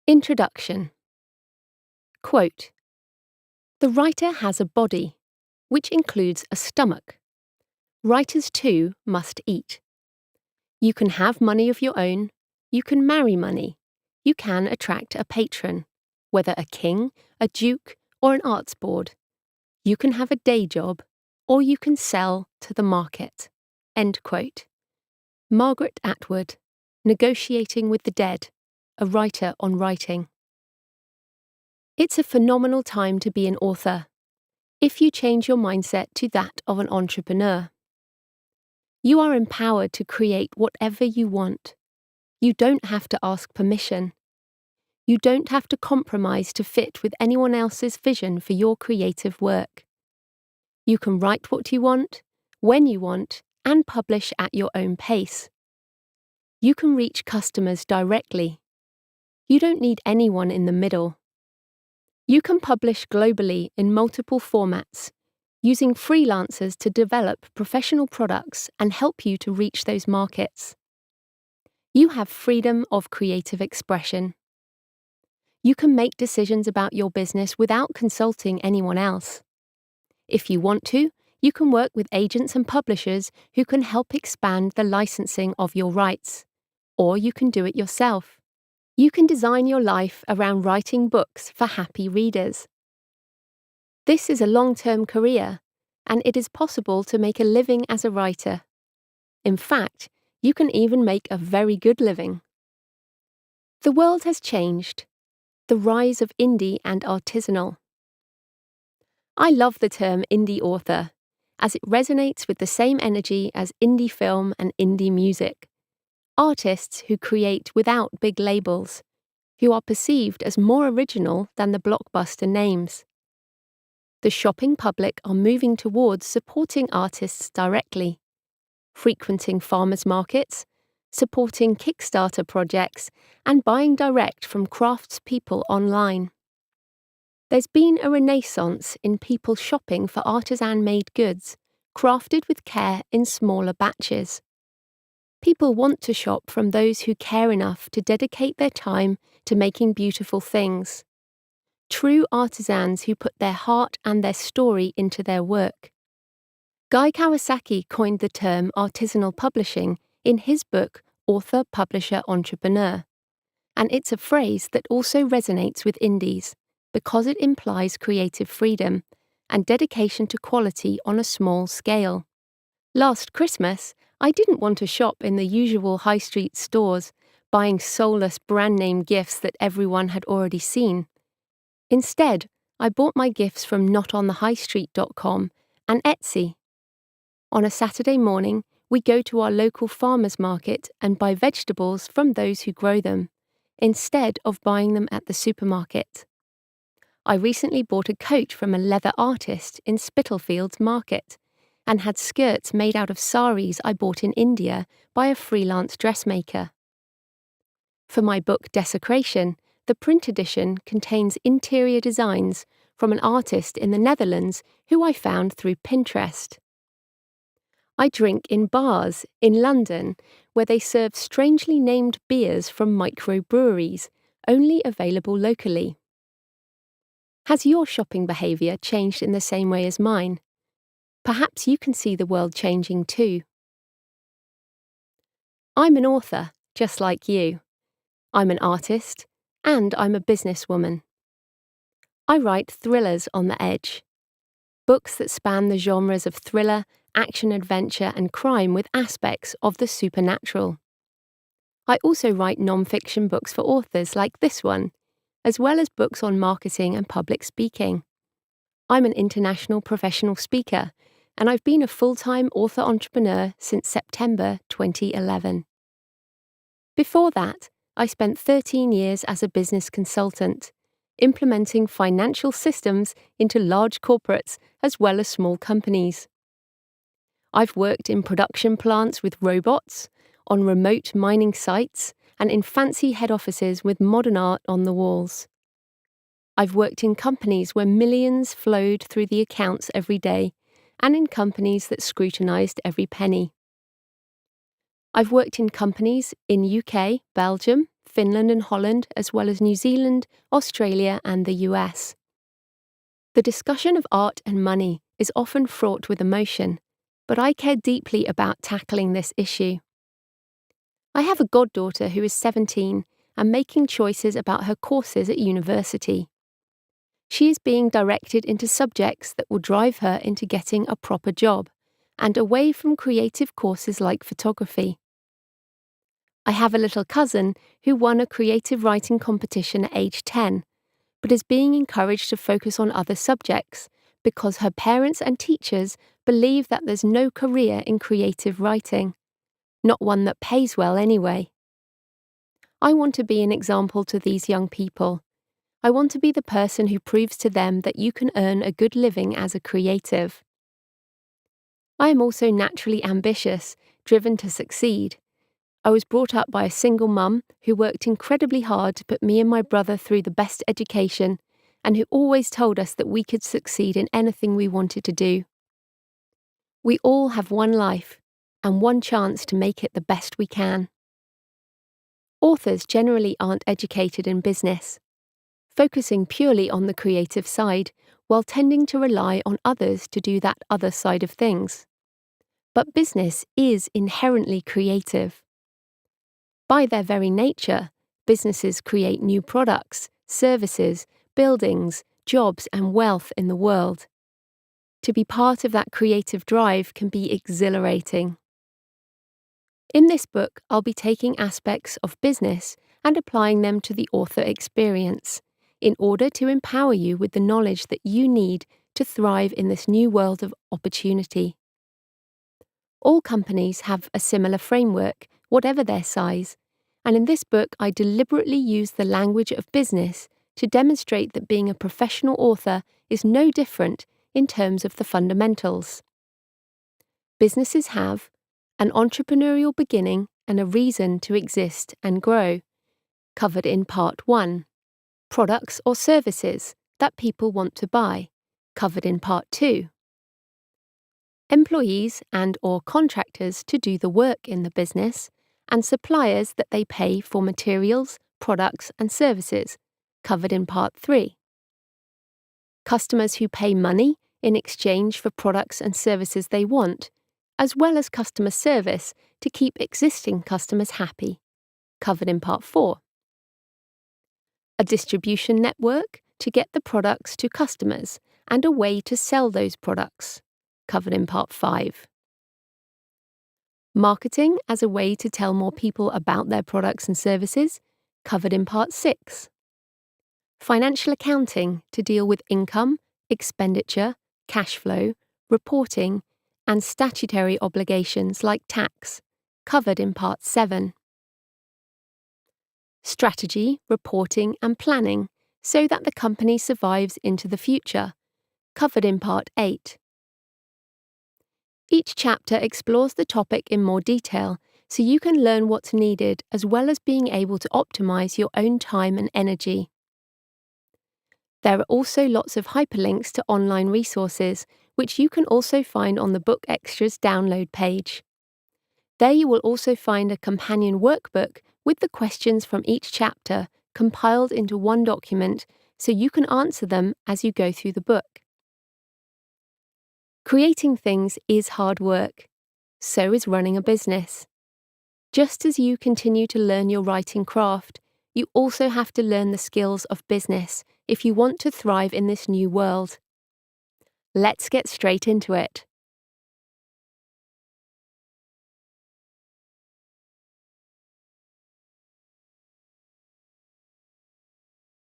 Introduction. Quote, "The writer has a body, which includes a stomach. Writers too must eat. You can have money of your own, you can marry money, you can attract a patron, whether a king, a duke, or an arts board. You can have a day job, or you can sell to the market." End quote. Margaret Atwood, Negotiating with the Dead, a writer on writing. It's a phenomenal time to be an author, if you change your mindset to that of an entrepreneur. You are empowered to create whatever you want. You don't have to ask permission. You don't have to compromise to fit with anyone else's vision for your creative work. You can write what you want, when you want, and publish at your own pace. You can reach customers directly. You don't need anyone in the middle. You can publish globally in multiple formats, using freelancers to develop professional products and help you to reach those markets. You have freedom of creative expression. You can make decisions about your business without consulting anyone else. If you want to, you can work with agents and publishers who can help expand the licensing of your rights, or you can do it yourself. You can design your life around writing books for happy readers. This is a long-term career, and it is possible to make a living as a writer. In fact, you can even make a very good living. The world has changed. The rise of indie and artisanal. I love the term indie author, as it resonates with the same energy as indie film and indie music. Artists who create without big labels, who are perceived as more original than the blockbuster names. The shopping public are moving towards supporting artists directly, frequenting farmers' markets, supporting Kickstarter projects, and buying direct from craftspeople online. There's been a renaissance in people shopping for artisan-made goods, crafted with care in smaller batches. People want to shop from those who care enough to dedicate their time to making beautiful things. True artisans who put their heart and their story into their work. Guy Kawasaki coined the term artisanal publishing in his book Author, Publisher, Entrepreneur, and it's a phrase that also resonates with indies because it implies creative freedom and dedication to quality on a small scale. Last Christmas, I didn't want to shop in the usual high street stores, buying soulless brand-name gifts that everyone had already seen. Instead, I bought my gifts from notonthehighstreet.com and Etsy. On a Saturday morning, we go to our local farmers market and buy vegetables from those who grow them, instead of buying them at the supermarket. I recently bought a coat from a leather artist in Spitalfields Market, and had skirts made out of saris I bought in India by a freelance dressmaker. For my book Desecration, the print edition contains interior designs from an artist in the Netherlands who I found through Pinterest. I drink in bars in London where they serve strangely named beers from microbreweries, only available locally. Has your shopping behaviour changed in the same way as mine? Perhaps you can see the world changing too. I'm an author, just like you. I'm an artist, and I'm a businesswoman. I write thrillers on the edge. Books that span the genres of thriller, action-adventure and crime with aspects of the supernatural. I also write non-fiction books for authors like this one, as well as books on marketing and public speaking. I'm an international professional speaker, and I've been a full-time author-entrepreneur since September 2011. Before that, I spent 13 years as a business consultant, implementing financial systems into large corporates as well as small companies. I've worked in production plants with robots, on remote mining sites, and in fancy head offices with modern art on the walls. I've worked in companies where millions flowed through the accounts every day, and in companies that scrutinised every penny. I've worked in companies in UK, Belgium, Finland and Holland, as well as New Zealand, Australia, and the US. The discussion of art and money is often fraught with emotion, but I care deeply about tackling this issue. I have a goddaughter who is 17 and making choices about her courses at university. She is being directed into subjects that will drive her into getting a proper job and away from creative courses like photography. I have a little cousin who won a creative writing competition at age 10, but is being encouraged to focus on other subjects because her parents and teachers believe that there's no career in creative writing, not one that pays well anyway. I want to be an example to these young people. I want to be the person who proves to them that you can earn a good living as a creative. I am also naturally ambitious, driven to succeed. I was brought up by a single mum who worked incredibly hard to put me and my brother through the best education and who always told us that we could succeed in anything we wanted to do. We all have one life and one chance to make it the best we can. Authors generally aren't educated in business, focusing purely on the creative side while tending to rely on others to do that other side of things. But business is inherently creative. By their very nature, businesses create new products, services, buildings, jobs, and wealth in the world. To be part of that creative drive can be exhilarating. In this book, I'll be taking aspects of business and applying them to the author experience in order to empower you with the knowledge that you need to thrive in this new world of opportunity. All companies have a similar framework, whatever their size, and in this book I deliberately use the language of business to demonstrate that being a professional author is no different in terms of the fundamentals. Businesses have an entrepreneurial beginning and a reason to exist and grow, covered in Part 1. Products or services that people want to buy, covered in Part 2. Employees and/or contractors to do the work in the business, and suppliers that they pay for materials, products, and services, covered in Part 3. Customers who pay money in exchange for products and services they want, as well as customer service to keep existing customers happy, covered in Part 4. A distribution network to get the products to customers and a way to sell those products, covered in Part 5. Marketing as a way to tell more people about their products and services, covered in Part 6. Financial accounting to deal with income, expenditure, cash flow, reporting, and statutory obligations like tax, covered in Part 7. Strategy, reporting, and planning so that the company survives into the future, covered in Part 8. Each chapter explores the topic in more detail so you can learn what's needed as well as being able to optimize your own time and energy. There are also lots of hyperlinks to online resources, which you can also find on the Book Extras download page. There you will also find a companion workbook with the questions from each chapter compiled into one document so you can answer them as you go through the book. Creating things is hard work. So is running a business. Just as you continue to learn your writing craft, you also have to learn the skills of business if you want to thrive in this new world. Let's get straight into it.